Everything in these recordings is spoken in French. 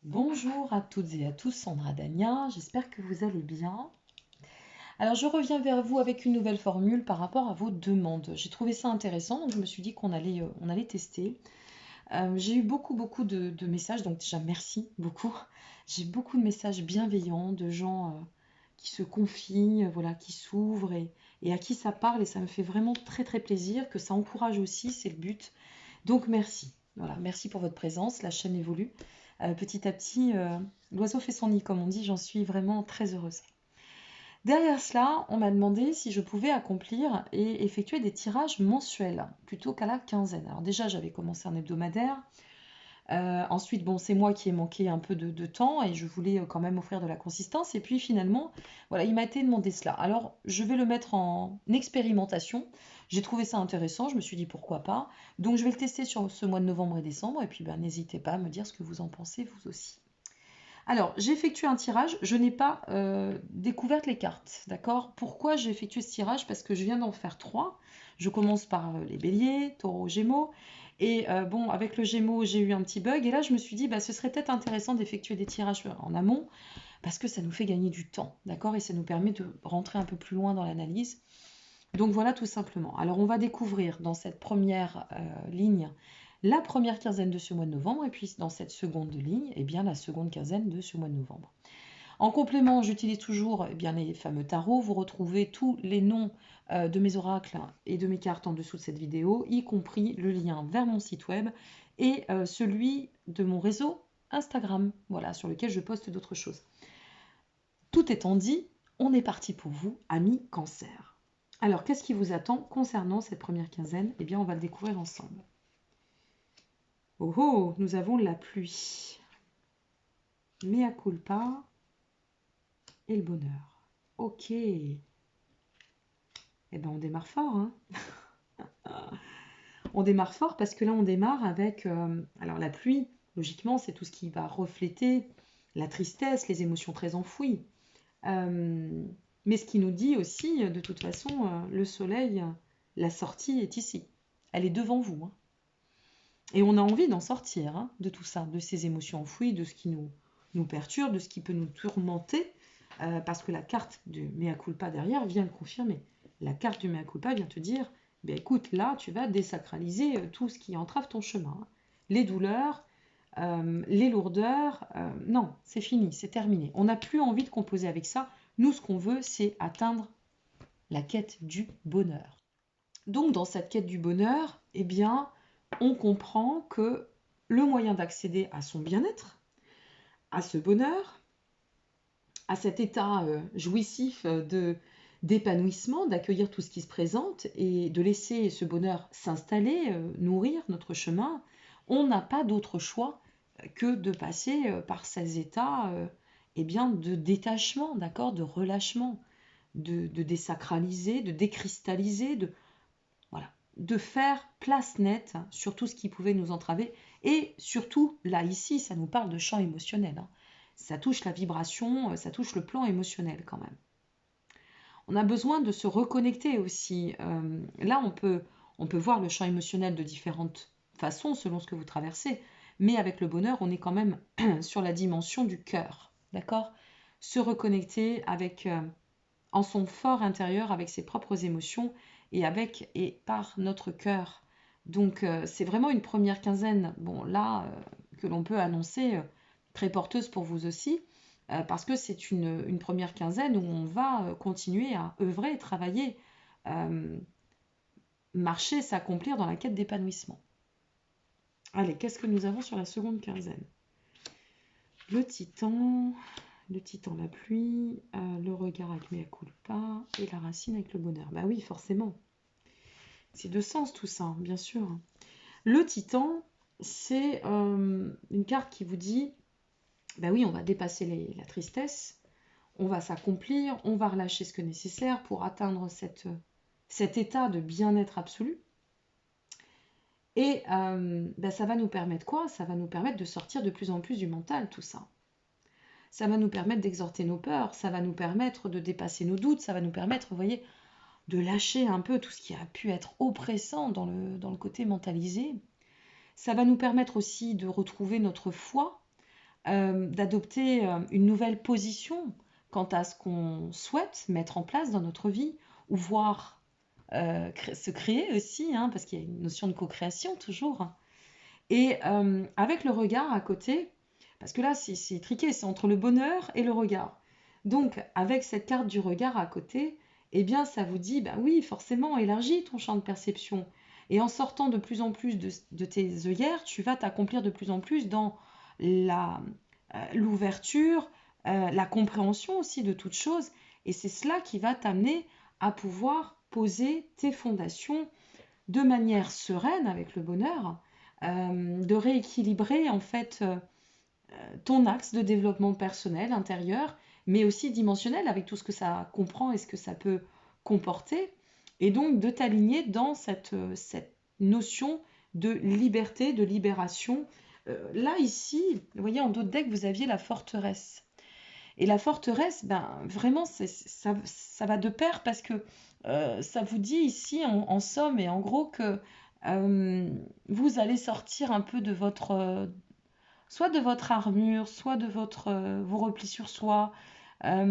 Bonjour à toutes et à tous, Sandra Dagna, j'espère que vous allez bien. Alors je reviens vers vous avec une nouvelle formule par rapport à vos demandes. J'ai trouvé ça intéressant, donc je me suis dit qu'on allait tester. J'ai eu beaucoup de messages, donc déjà merci beaucoup. J'ai beaucoup de messages bienveillants de gens qui se confient, voilà, qui s'ouvrent et à qui ça parle et ça me fait vraiment très plaisir, que ça encourage aussi, c'est le but. Donc merci. Voilà, merci pour votre présence. La chaîne évolue. Petit à petit, l'oiseau fait son nid, comme on dit. J'en suis vraiment très heureuse. Derrière cela, on m'a demandé si je pouvais accomplir et effectuer des tirages mensuels plutôt qu'à la quinzaine. Alors déjà, j'avais commencé un hebdomadaire. Ensuite, bon, c'est moi qui ai manqué un peu de temps et je voulais quand même offrir de la consistance. Et puis finalement, voilà, il m'a été demandé cela. Alors, je vais le mettre en expérimentation. J'ai trouvé ça intéressant, je me suis dit pourquoi pas. Donc, je vais le tester sur ce mois de novembre et décembre. Et puis, ben, n'hésitez pas à me dire ce que vous en pensez, vous aussi. Alors, j'ai effectué un tirage, je n'ai pas découvert les cartes, d'accord? Pourquoi j'ai effectué ce tirage? Parce que je viens d'en faire trois. Je commence par les béliers, taureaux, gémeaux. Et bon, avec le gémeaux, j'ai eu un petit bug. Et là, je me suis dit, bah, ce serait peut-être intéressant d'effectuer des tirages en amont, parce que ça nous fait gagner du temps, d'accord? Et ça nous permet de rentrer un peu plus loin dans l'analyse. Donc voilà, tout simplement. Alors, on va découvrir dans cette première ligne la première quinzaine de ce mois de novembre, et puis dans cette seconde ligne, eh bien, la seconde quinzaine de ce mois de novembre. En complément, j'utilise toujours eh bien, les fameux tarots. Vous retrouvez tous les noms de mes oracles et de mes cartes en dessous de cette vidéo, y compris le lien vers mon site web et celui de mon réseau Instagram, voilà, sur lequel je poste d'autres choses. Tout étant dit, on est parti pour vous, amis Cancer. Alors, qu'est-ce qui vous attend concernant cette première quinzaine? Eh bien, on va le découvrir ensemble. Oh oh, nous avons la pluie. Mea culpa et le bonheur. Ok. Eh bien, on démarre fort, hein. On démarre fort parce que là, on démarre avec... alors, la pluie, logiquement, c'est tout ce qui va refléter la tristesse, les émotions très enfouies. Mais ce qui nous dit aussi, de toute façon, le soleil, la sortie est ici. Elle est devant vous, hein. Et on a envie d'en sortir, hein, de tout ça, de ces émotions enfouies, de ce qui nous perturbe, de ce qui peut nous tourmenter, parce que la carte du mea culpa derrière vient le confirmer. La carte du mea culpa vient te dire, ben écoute, là, tu vas désacraliser tout ce qui entrave ton chemin, hein. Les douleurs, les lourdeurs, non, c'est fini, c'est terminé. On n'a plus envie de composer avec ça. Nous, ce qu'on veut, c'est atteindre la quête du bonheur. Donc, dans cette quête du bonheur, eh bien, on comprend que le moyen d'accéder à son bien-être, à ce bonheur, à cet état jouissif d'épanouissement, d'accueillir tout ce qui se présente et de laisser ce bonheur s'installer, nourrir notre chemin, on n'a pas d'autre choix que de passer par ces états eh bien, de détachement, d'accord, de relâchement, de désacraliser, de décristalliser, voilà, de faire place nette sur tout ce qui pouvait nous entraver. Et surtout, là, ici, ça nous parle de champ émotionnel, hein. Ça touche la vibration, ça touche le plan émotionnel quand même. On a besoin de se reconnecter aussi. Là, on peut voir le champ émotionnel de différentes façons selon ce que vous traversez. Mais avec le bonheur, on est quand même sur la dimension du cœur. D'accord? Se reconnecter avec, en son fort intérieur, avec ses propres émotions et par notre cœur. Donc, c'est vraiment une première quinzaine, bon, là, que l'on peut annoncer très porteuse pour vous aussi, parce que c'est une première quinzaine où on va continuer à œuvrer, travailler, euh, marcher, s'accomplir dans la quête d'épanouissement. Allez, qu'est-ce que nous avons sur la seconde quinzaine? Le titan, la pluie, le regard avec mea culpa et la racine avec le bonheur. Bah oui, forcément. C'est de sens tout ça, bien sûr. Le titan, c'est une carte qui vous dit, bah oui, on va dépasser la tristesse, on va s'accomplir, on va relâcher ce que nécessaire pour atteindre cet état de bien-être absolu. Et ça va nous permettre quoi? Ça va nous permettre de sortir de plus en plus du mental, tout ça. Ça va nous permettre d'exhorter nos peurs, ça va nous permettre de dépasser nos doutes, ça va nous permettre, vous voyez, de lâcher un peu tout ce qui a pu être oppressant dans le côté mentalisé. Ça va nous permettre aussi de retrouver notre foi, d'adopter une nouvelle position quant à ce qu'on souhaite mettre en place dans notre vie, ou voir se créer aussi, hein, parce qu'il y a une notion de co-création toujours. Et avec le regard à côté, parce que là c'est triqué, c'est entre le bonheur et le regard. Donc avec cette carte du regard à côté, eh bien ça vous dit, bah oui, forcément, élargis ton champ de perception. Et en sortant de plus en plus de tes œillères, tu vas t'accomplir de plus en plus dans l'ouverture, la compréhension aussi de toute chose. Et c'est cela qui va t'amener à pouvoir poser tes fondations de manière sereine avec le bonheur, de rééquilibrer en fait ton axe de développement personnel, intérieur, mais aussi dimensionnel avec tout ce que ça comprend et ce que ça peut comporter, et donc de t'aligner dans cette notion de liberté, de libération. Là, ici, vous voyez, en dos de deck, vous aviez la forteresse. Et la forteresse, ben, vraiment, ça va de pair parce que ça vous dit ici, en somme et en gros, que vous allez sortir un peu de votre, soit de votre armure, soit de vos replis sur soi,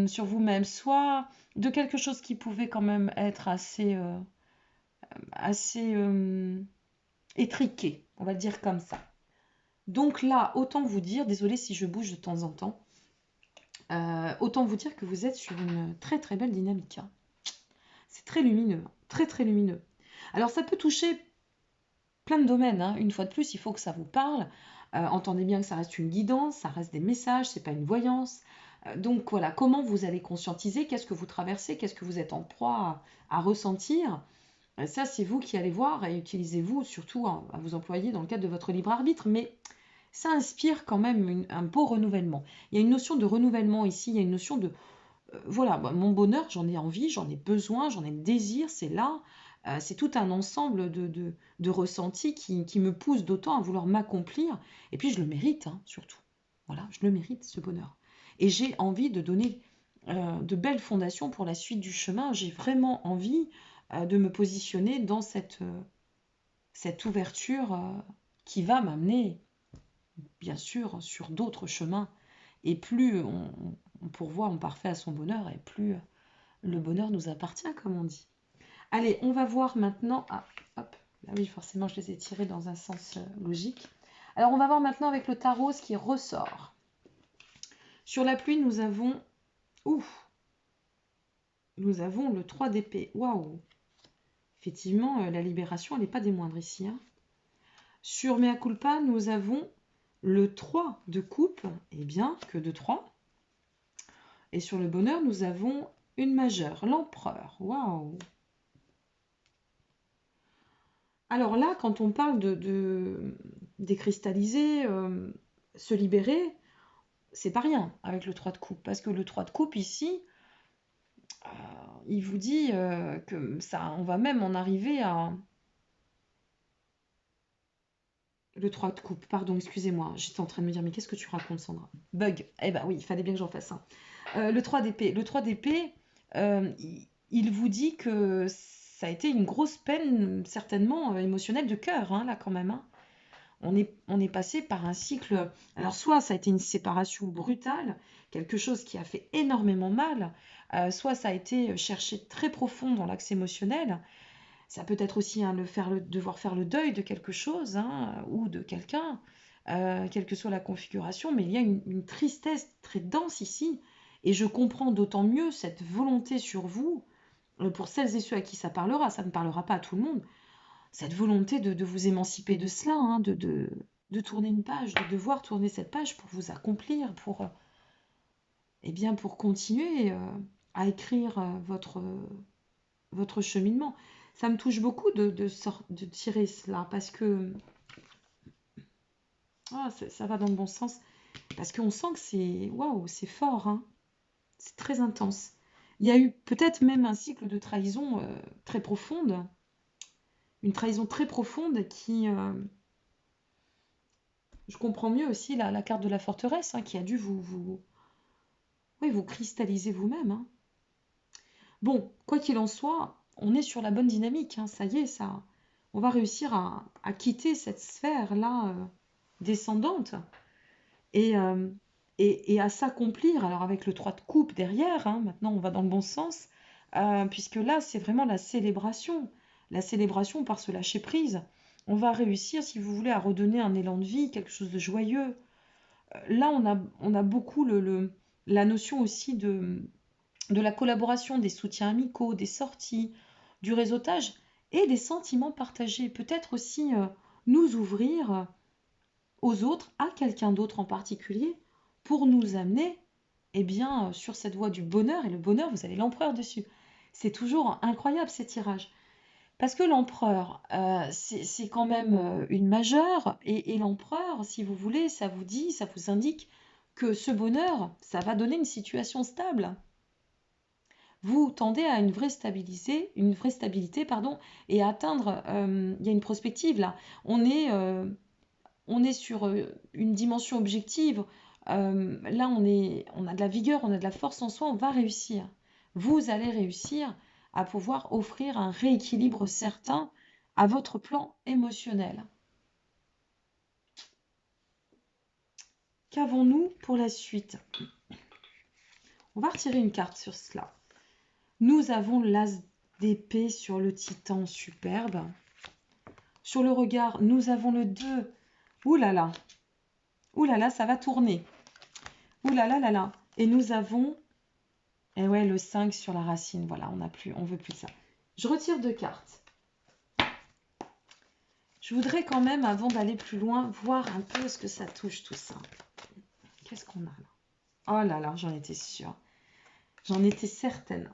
sur vous-même, soit de quelque chose qui pouvait quand même être assez étriqué, on va le dire comme ça. Donc là, autant vous dire, désolé si je bouge de temps en temps, autant vous dire que vous êtes sur une très très belle dynamique. Hein. C'est très lumineux, très très lumineux. Alors ça peut toucher plein de domaines. Hein. Une fois de plus, il faut que ça vous parle. Entendez bien que ça reste une guidance, ça reste des messages, c'est pas une voyance. Donc voilà, comment vous allez conscientiser, qu'est-ce que vous traversez, qu'est-ce que vous êtes en proie à ressentir. Ça, c'est vous qui allez voir et utilisez-vous surtout à vous employer dans le cadre de votre libre arbitre. Mais ça inspire quand même un beau renouvellement. Il y a une notion de renouvellement ici, il y a une notion de voilà, mon bonheur, j'en ai envie, j'en ai besoin, j'en ai le désir, c'est là. C'est tout un ensemble de ressentis qui me poussent d'autant à vouloir m'accomplir. Et puis je le mérite, hein, surtout. Voilà, je le mérite, ce bonheur. Et j'ai envie de donner de belles fondations pour la suite du chemin. J'ai vraiment envie de me positionner dans cette ouverture qui va m'amener, bien sûr, sur d'autres chemins. Et plus on pourvoit en parfait à son bonheur, et plus le bonheur nous appartient, comme on dit. Allez, on va voir maintenant... Ah, hop, là oui, forcément, je les ai tirés dans un sens logique. Alors, on va voir maintenant avec le tarot ce qui ressort. Sur la pluie, nous avons... Ouf, nous avons le 3 d'épée. Waouh. Effectivement, la libération, elle n'est pas des moindres ici. Hein. Sur Mea Culpa, nous avons le 3 de coupe. Eh bien, que de 3. Et sur le bonheur, nous avons une majeure, l'empereur. Waouh. Alors là, quand on parle de décristalliser, se libérer, c'est pas rien avec le 3 de coupe. Parce que le 3 de coupe, ici, il vous dit que ça, on va même en arriver à... Le 3 de coupe, pardon, excusez-moi. J'étais en train de me dire, mais qu'est-ce que tu racontes, Sandra? Bug. Eh ben oui, il fallait bien que j'en fasse un. Le 3 d'épée. Le 3 d'épée, il vous dit que ça a été une grosse peine, certainement, émotionnelle de cœur, hein, là, quand même. Hein. On est passé par un cycle... Alors, soit ça a été une séparation brutale, quelque chose qui a fait énormément mal, soit ça a été cherché très profond dans l'axe émotionnel. Ça peut être aussi hein, devoir faire le deuil de quelque chose hein, ou de quelqu'un, quelle que soit la configuration, mais il y a une tristesse très dense ici, et je comprends d'autant mieux cette volonté sur vous, pour celles et ceux à qui ça ne parlera pas à tout le monde, cette volonté de vous émanciper de cela, hein, de tourner une page, de devoir tourner cette page pour vous accomplir, pour continuer à écrire votre cheminement. Ça me touche beaucoup de tirer cela parce que ça va dans le bon sens. Parce qu'on sent que c'est waouh, c'est fort, hein. C'est très intense. Il y a eu peut-être même un cycle de trahison très profonde, une trahison très profonde qui, je comprends mieux aussi la carte de la forteresse hein, qui a dû vous cristalliser vous-même. Hein. Bon, quoi qu'il en soit, on est sur la bonne dynamique. Hein, ça y est, ça, on va réussir à quitter cette sphère-là descendante et, euh, et à s'accomplir. Alors avec le 3 de coupe derrière, hein, maintenant on va dans le bon sens, puisque là c'est vraiment la célébration par ce lâcher prise. On va réussir, si vous voulez, à redonner un élan de vie, quelque chose de joyeux. Là on a beaucoup la notion aussi de la collaboration, des soutiens amicaux, des sorties, du réseautage et des sentiments partagés. Peut-être aussi nous ouvrir aux autres, à quelqu'un d'autre en particulier, pour nous amener sur cette voie du bonheur. Et le bonheur, vous avez l'empereur dessus. C'est toujours incroyable ces tirages. Parce que l'empereur, c'est quand même une majeure. Et l'empereur, si vous voulez, ça vous dit, ça vous indique que ce bonheur, ça va donner une situation stable. Vous tendez à une vraie stabilité, pardon, et à atteindre, il y a une prospective là. On est, euh, on est sur une dimension objective. Là, on a de la vigueur, on a de la force en soi, on va réussir. Vous allez réussir à pouvoir offrir un rééquilibre certain à votre plan émotionnel. Qu'avons-nous pour la suite? On va retirer une carte sur cela. Nous avons l'as d'épée sur le titan, superbe. Sur le regard, nous avons le 2. Ouh là là, ouh là là, ça va tourner. Ouh là là là là. Et nous avons, et ouais, le 5 sur la racine. Voilà, on veut plus de ça. Je retire 2 cartes. Je voudrais quand même, avant d'aller plus loin, voir un peu ce que ça touche tout ça. Qu'est-ce qu'on a là? Oh là là, j'en étais sûre. J'en étais certaine.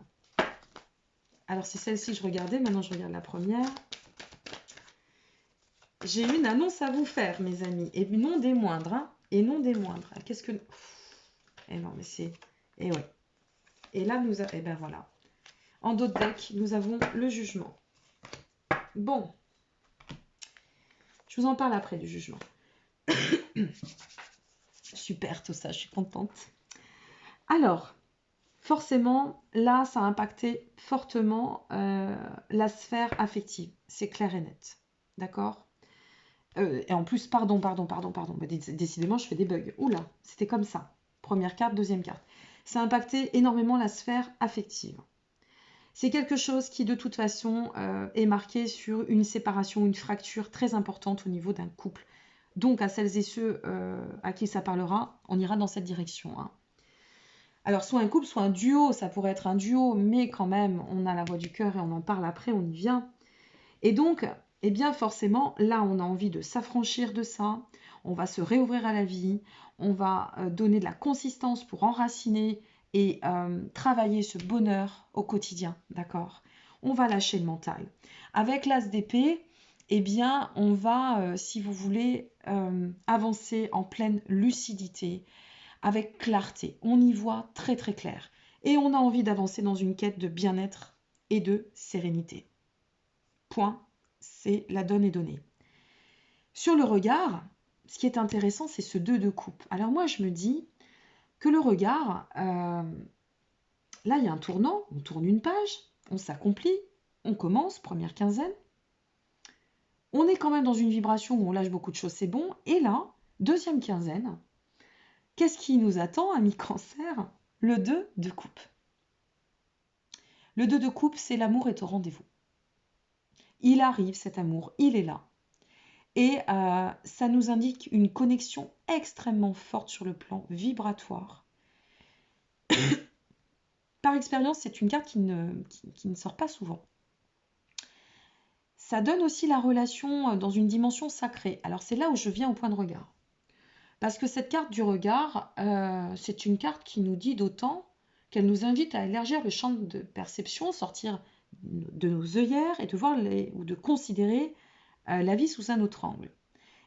Alors c'est celle-ci que je regardais, maintenant je regarde la première. J'ai une annonce à vous faire, mes amis, et non des moindres, hein, et non des moindres. Qu'est-ce que... Eh non, mais c'est... Eh ouais. Et là, eh ben voilà. En dos de deck, nous avons le jugement. Bon. Je vous en parle après du jugement. Super, tout ça, je suis contente. Alors, forcément, là, ça a impacté fortement la sphère affective. C'est clair et net. D'accord? Et en plus, pardon. Bah, décidément, je fais des bugs. Oula, c'était comme ça. Première carte, deuxième carte. Ça a impacté énormément la sphère affective. C'est quelque chose qui, de toute façon, est marqué sur une séparation, une fracture très importante au niveau d'un couple. Donc, à celles et ceux à qui ça parlera, on ira dans cette direction. Hein. Alors, soit un couple, soit un duo. Ça pourrait être un duo, mais quand même, on a la voix du cœur et on en parle après, on y vient. Et donc, eh bien forcément, là, on a envie de s'affranchir de ça, on va se réouvrir à la vie, on va donner de la consistance pour enraciner et travailler ce bonheur au quotidien, d'accord? On va lâcher le mental. Avec l'as d'épée, eh bien, on va, si vous voulez, avancer en pleine lucidité, avec clarté. On y voit très très clair. Et on a envie d'avancer dans une quête de bien-être et de sérénité. Point. C'est la donne est donnée. Sur le regard, ce qui est intéressant, c'est ce 2 de coupe. Alors moi, je me dis que le regard, là, il y a un tournant, on tourne une page, on s'accomplit, on commence, première quinzaine. On est quand même dans une vibration où on lâche beaucoup de choses, c'est bon. Et là, deuxième quinzaine, qu'est-ce qui nous attend, amis cancer? Le 2 de coupe. Le 2 de coupe, c'est l'amour est au rendez-vous. Il arrive, cet amour, il est là. Et ça nous indique une connexion extrêmement forte sur le plan vibratoire. Par expérience, c'est une carte qui ne sort pas souvent. Ça donne aussi la relation dans une dimension sacrée. Alors c'est là où je viens au point de regard. Parce que cette carte du regard, c'est une carte qui nous dit d'autant qu'elle nous invite à élargir le champ de perception, sortir de nos œillères et de voir ou de considérer la vie sous un autre angle.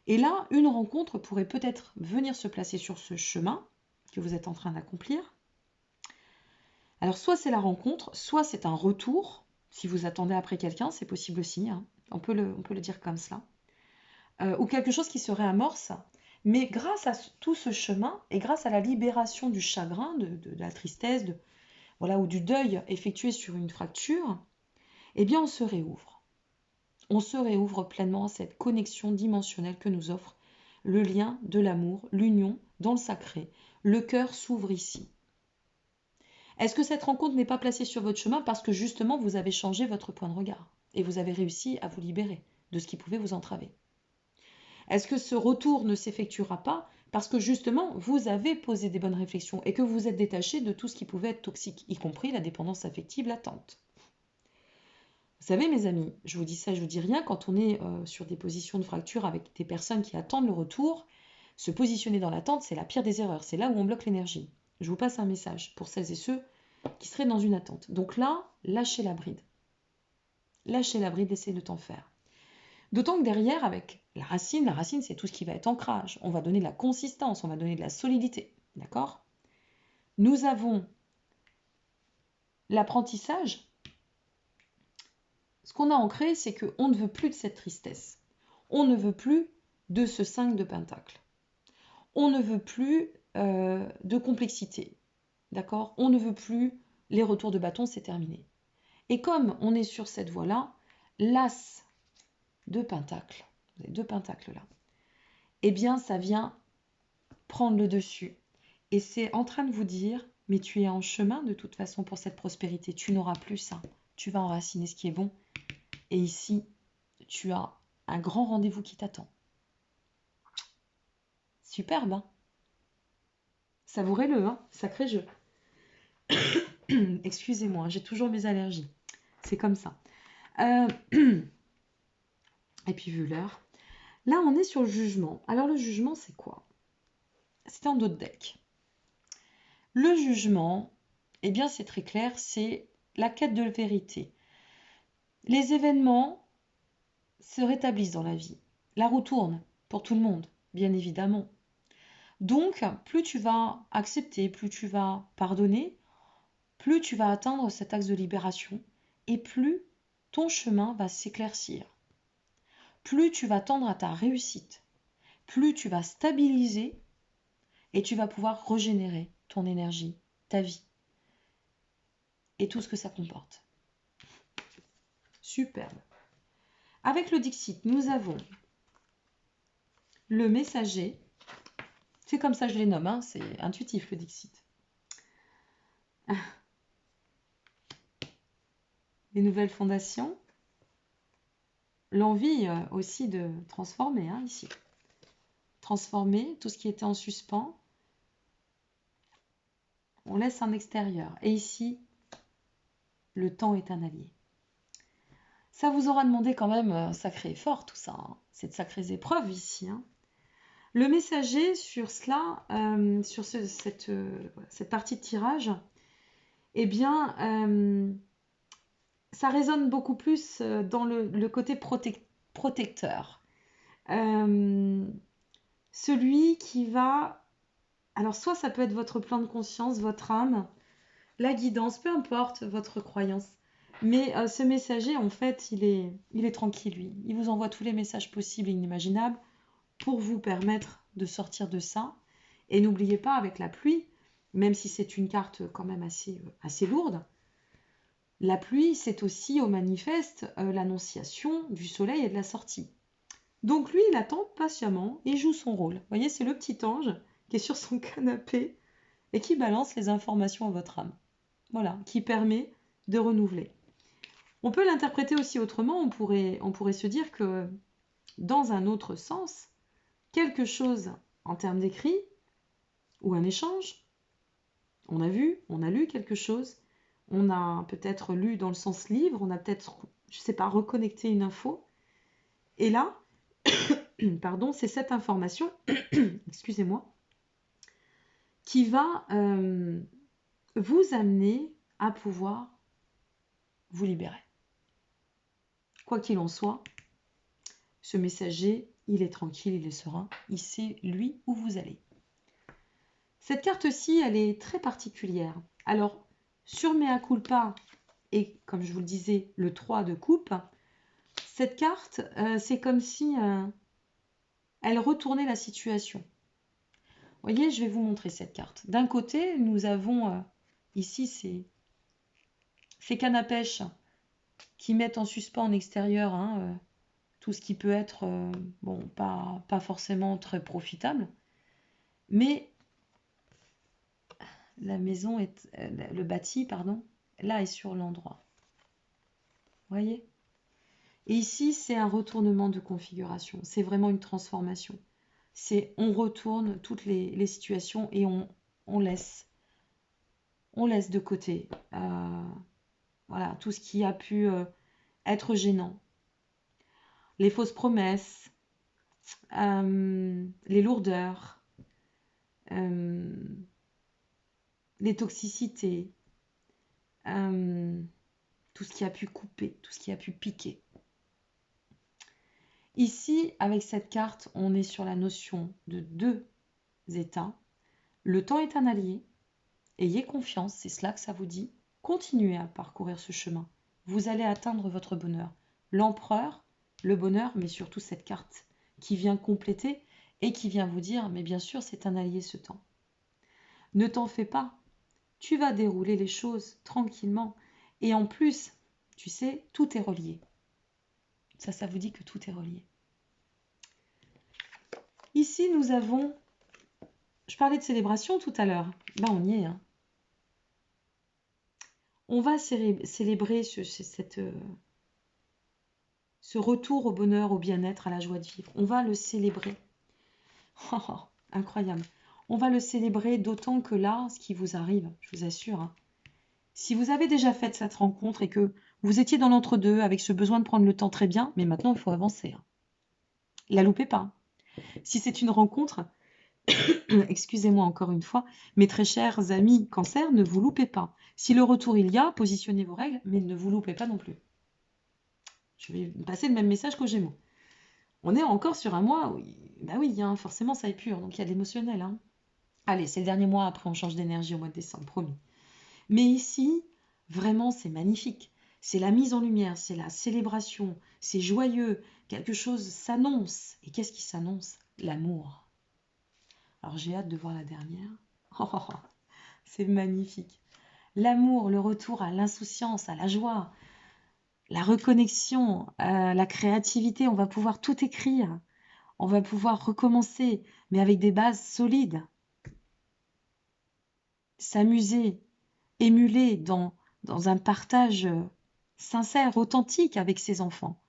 Et là, une rencontre pourrait peut-être venir se placer sur ce chemin que vous êtes en train d'accomplir. Alors, soit c'est la rencontre, soit c'est un retour. Si vous attendez après quelqu'un, c'est possible aussi. Hein. On peut le dire comme cela. Ou quelque chose qui se réamorce. Mais grâce à tout ce chemin et grâce à la libération du chagrin, de la tristesse, ou du deuil effectué sur une fracture, eh bien, on se réouvre. On se réouvre pleinement à cette connexion dimensionnelle que nous offre le lien de l'amour, l'union dans le sacré. Le cœur s'ouvre ici. Est-ce que cette rencontre n'est pas placée sur votre chemin parce que justement vous avez changé votre point de regard et vous avez réussi à vous libérer de ce qui pouvait vous entraver? Est-ce que ce retour ne s'effectuera pas parce que justement vous avez posé des bonnes réflexions et que vous êtes détaché de tout ce qui pouvait être toxique, y compris la dépendance affective latente? Vous savez mes amis, je vous dis ça, je vous dis rien, quand on est sur des positions de fracture avec des personnes qui attendent le retour, se positionner dans l'attente, c'est la pire des erreurs, c'est là où on bloque l'énergie. Je vous passe un message pour celles et ceux qui seraient dans une attente. Donc là, lâchez la bride. Lâchez la bride, essayez de t'en faire. D'autant que derrière, avec la racine c'est tout ce qui va être ancrage. On va donner de la consistance, on va donner de la solidité. D'accord? Nous avons l'apprentissage. Ce qu'on a ancré, c'est qu'on ne veut plus de cette tristesse. On ne veut plus de ce 5 de Pentacle. On ne veut plus de complexité. D'accord? On ne veut plus les retours de bâton, c'est terminé. Et comme on est sur cette voie-là, l'as de Pentacle, vous avez deux pentacles là, eh bien ça vient prendre le dessus. Et c'est en train de vous dire, mais tu es en chemin de toute façon pour cette prospérité, tu n'auras plus ça. Tu vas enraciner ce qui est bon. Et ici, tu as un grand rendez-vous qui t'attend. Superbe, hein? Savourez-le, hein? Sacré jeu. Excusez-moi, j'ai toujours mes allergies. C'est comme ça. Et puis vu l'heure. Là, on est sur le jugement. Alors le jugement, c'est quoi? C'est un autre deck. Le jugement, eh bien c'est très clair, c'est la quête de la vérité. Les événements se rétablissent dans la vie. La roue tourne pour tout le monde, bien évidemment. Donc, plus tu vas accepter, plus tu vas pardonner, plus tu vas atteindre cet axe de libération et plus ton chemin va s'éclaircir. Plus tu vas tendre à ta réussite, plus tu vas stabiliser et tu vas pouvoir régénérer ton énergie, ta vie et tout ce que ça comporte. Superbe. Avec le Dixit, nous avons le messager. C'est comme ça que je les nomme, hein, c'est intuitif le Dixit. Les nouvelles fondations. L'envie aussi de transformer, hein, ici. Transformer tout ce qui était en suspens. On laisse un extérieur. Et ici, le temps est un allié. Ça vous aura demandé quand même un sacré effort, tout ça. Hein. C'est de sacrées épreuves ici. Hein. Le messager sur cela, sur cette partie de tirage, eh bien, ça résonne beaucoup plus dans le côté protecteur. Celui qui va... Alors, soit ça peut être votre plan de conscience, votre âme, la guidance, peu importe votre croyance. Mais ce messager, en fait, il est tranquille, lui. Il vous envoie tous les messages possibles et inimaginables pour vous permettre de sortir de ça. Et n'oubliez pas, avec la pluie, même si c'est une carte quand même assez lourde, la pluie, c'est aussi au manifeste l'annonciation du soleil et de la sortie. Donc lui, il attend patiemment et joue son rôle. Vous voyez, c'est le petit ange qui est sur son canapé et qui balance les informations à votre âme. Voilà, qui permet de renouveler. On peut l'interpréter aussi autrement, on pourrait se dire que dans un autre sens, quelque chose en termes d'écrit ou un échange, on a vu, on a lu quelque chose, on a peut-être lu dans le sens livre, on a peut-être, je ne sais pas, reconnecté une info. Et là, pardon, c'est cette information, excusez-moi, qui va vous amener à pouvoir vous libérer. Quoi qu'il en soit, ce messager, il est tranquille, il est serein, il sait, lui, où vous allez. Cette carte-ci, elle est très particulière. Alors, sur Mea Culpa, et comme je vous le disais, le 3 de coupe, cette carte, c'est comme si elle retournait la situation. Vous voyez, je vais vous montrer cette carte. D'un côté, nous avons ici ces cannes à pêche qui mettent en suspens en extérieur tout ce qui peut être, bon, pas forcément très profitable, mais la maison est, le bâti, pardon, là est sur l'endroit. Voyez? Et ici, c'est un retournement de configuration. C'est vraiment une transformation. On retourne toutes les situations et on laisse de côté voilà, tout ce qui a pu être gênant. Les fausses promesses, les lourdeurs, les toxicités, tout ce qui a pu couper, tout ce qui a pu piquer. Ici, avec cette carte, on est sur la notion de 2 états. Le temps est un allié. Ayez confiance, c'est cela que ça vous dit. Continuez à parcourir ce chemin. Vous allez atteindre votre bonheur. L'empereur, le bonheur, mais surtout cette carte qui vient compléter et qui vient vous dire, mais bien sûr, c'est un allié ce temps. Ne t'en fais pas. Tu vas dérouler les choses tranquillement. Et en plus, tu sais, tout est relié. Ça vous dit que tout est relié. Ici, nous avons... Je parlais de célébration tout à l'heure. Ben, on y est. Hein. On va célébrer ce retour au bonheur, au bien-être, à la joie de vivre. On va le célébrer. Oh, incroyable. On va le célébrer d'autant que là, ce qui vous arrive, je vous assure, hein, si vous avez déjà fait cette rencontre et que vous étiez dans l'entre-deux avec ce besoin de prendre le temps très bien, mais maintenant il faut avancer. Hein. La loupez pas. Si c'est une rencontre, excusez-moi encore une fois, mes très chers amis cancer, ne vous loupez pas. Si le retour il y a, positionnez vos règles, mais ne vous loupez pas non plus. Je vais passer le même message qu'aux Gémeaux. On est encore sur un mois où, bah oui, hein, forcément ça épure, donc il y a de l'émotionnel. Hein. Allez, c'est le dernier mois, après on change d'énergie au mois de décembre, promis. Mais ici, vraiment, c'est magnifique. C'est la mise en lumière, c'est la célébration, c'est joyeux, quelque chose s'annonce. Et qu'est-ce qui s'annonce? L'amour. Alors j'ai hâte de voir la dernière. Oh, c'est magnifique. L'amour, le retour à l'insouciance, à la joie, la reconnexion, la créativité, on va pouvoir tout écrire. On va pouvoir recommencer, mais avec des bases solides. S'amuser, émuler dans un partage sincère, authentique avec ses enfants.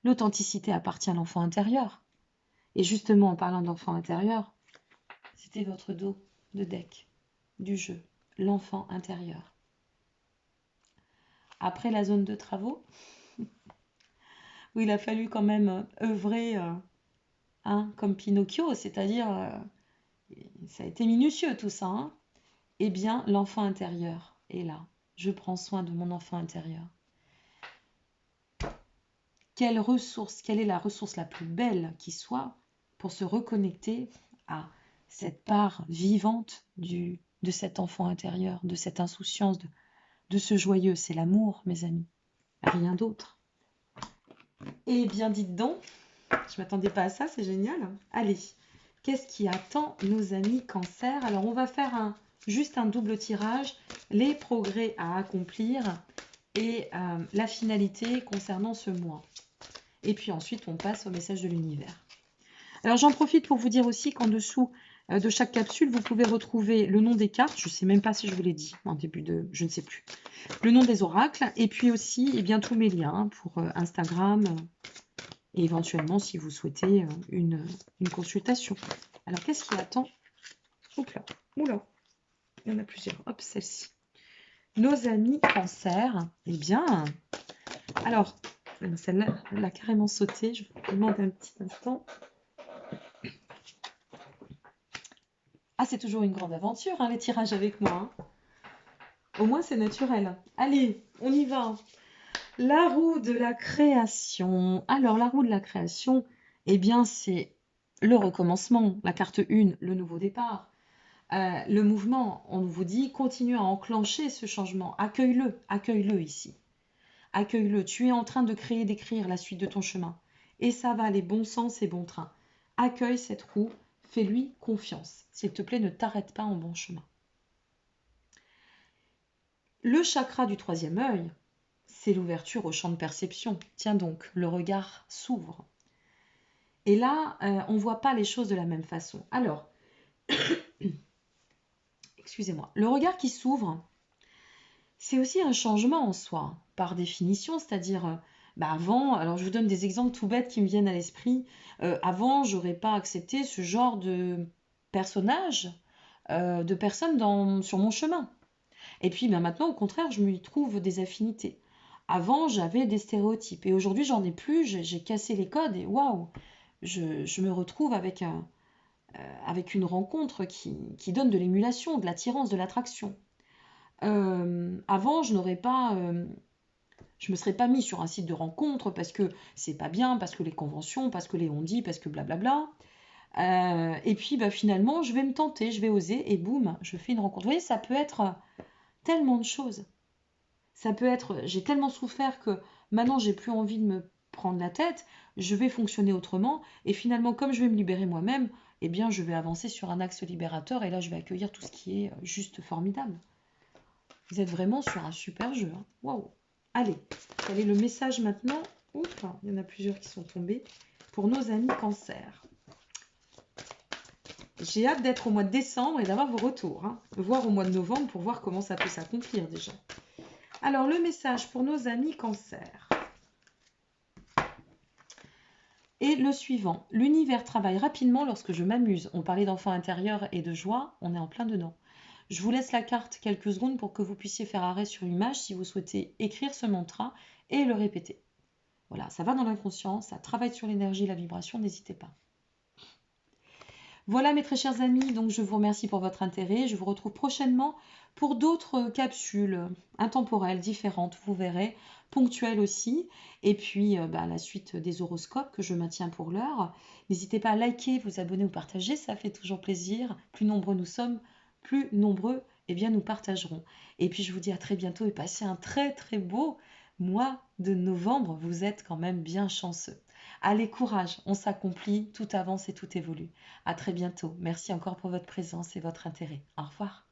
L'authenticité appartient à l'enfant intérieur. Et justement, en parlant d'enfant intérieur, c'était votre dos de deck du jeu, l'enfant intérieur. Après la zone de travaux, où il a fallu quand même œuvrer comme Pinocchio, c'est-à-dire, ça a été minutieux tout ça, hein. Eh bien, l'enfant intérieur est là. Je prends soin de mon enfant intérieur. Quelle est la ressource la plus belle qui soit pour se reconnecter à cette part vivante de cet enfant intérieur, de cette insouciance, de ce joyeux? C'est l'amour, mes amis. Rien d'autre. Eh bien, dites donc, je ne m'attendais pas à ça, c'est génial. Allez, qu'est-ce qui attend nos amis cancer? Alors, on va faire juste un double tirage, les progrès à accomplir et la finalité concernant ce mois. Et puis ensuite, on passe au message de l'univers. Alors, j'en profite pour vous dire aussi qu'en dessous de chaque capsule, vous pouvez retrouver le nom des cartes. Je ne sais même pas si je vous l'ai dit en début de... Je ne sais plus. Le nom des oracles. Et puis aussi, eh bien, tous mes liens pour Instagram. Et éventuellement, si vous souhaitez une consultation. Alors, qu'est-ce qui attend? Oups là. Oula. Il y en a plusieurs. Hop, celle-ci. Nos amis cancer. Eh bien, alors... Celle-là, elle a carrément sauté. Je vous demande un petit instant. Ah, c'est toujours une grande aventure, hein, les tirages avec moi. Hein. Au moins, c'est naturel. Allez, on y va. La roue de la création. Alors, la roue de la création, eh bien, c'est le recommencement. La carte 1, le nouveau départ. Le mouvement, on vous dit, continue à enclencher ce changement. Accueille-le ici. Accueille-le, tu es en train de créer, d'écrire la suite de ton chemin. Et ça va aller bon sens et bon train. Accueille cette roue, fais-lui confiance. S'il te plaît, ne t'arrête pas en bon chemin. Le chakra du troisième œil, c'est l'ouverture au champ de perception. Tiens donc, le regard s'ouvre. Et là, on ne voit pas les choses de la même façon. Alors, excusez-moi, le regard qui s'ouvre, c'est aussi un changement en soi, par définition, c'est-à-dire, avant, alors je vous donne des exemples tout bêtes qui me viennent à l'esprit. Avant, j'aurais pas accepté ce genre de personnage, de personnes sur mon chemin. Et puis maintenant, au contraire, je me trouve des affinités. Avant, j'avais des stéréotypes. Et aujourd'hui, j'en ai plus. J'ai cassé les codes et waouh, je me retrouve avec une rencontre qui donne de l'émulation, de l'attirance, de l'attraction. Avant, je me serais pas mis sur un site de rencontre parce que c'est pas bien, parce que les conventions, parce que les on-dit, parce que blablabla. Et puis finalement, je vais me tenter, je vais oser et boum, je fais une rencontre. Vous voyez, ça peut être tellement de choses. Ça peut être, j'ai tellement souffert que maintenant j'ai plus envie de me prendre la tête, je vais fonctionner autrement et finalement comme je vais me libérer moi-même, eh bien je vais avancer sur un axe libérateur et là je vais accueillir tout ce qui est juste formidable. Vous êtes vraiment sur un super jeu. Hein. Waouh. Allez, quel est le message maintenant? Ouf, il y en a plusieurs qui sont tombés. Pour nos amis cancer. J'ai hâte d'être au mois de décembre et d'avoir vos retours. Hein. Voir au mois de novembre pour voir comment ça peut s'accomplir déjà. Alors, le message pour nos amis cancer est le suivant. L'univers travaille rapidement lorsque je m'amuse. On parlait d'enfant intérieur et de joie, on est en plein dedans. Je vous laisse la carte quelques secondes pour que vous puissiez faire arrêt sur image si vous souhaitez écrire ce mantra et le répéter. Voilà, ça va dans l'inconscient, ça travaille sur l'énergie, la vibration, n'hésitez pas. Voilà mes très chers amis, donc je vous remercie pour votre intérêt. Je vous retrouve prochainement pour d'autres capsules intemporelles, différentes, vous verrez, ponctuelles aussi. Et puis la suite des horoscopes que je maintiens pour l'heure. N'hésitez pas à liker, vous abonner ou partager, ça fait toujours plaisir. Plus nombreux nous sommes, plus nombreux nous partagerons. Et puis je vous dis à très bientôt et passez un très très beau mois de novembre. Vous êtes quand même bien chanceux. Allez, courage, on s'accomplit, tout avance et tout évolue. À très bientôt. Merci encore pour votre présence et votre intérêt. Au revoir.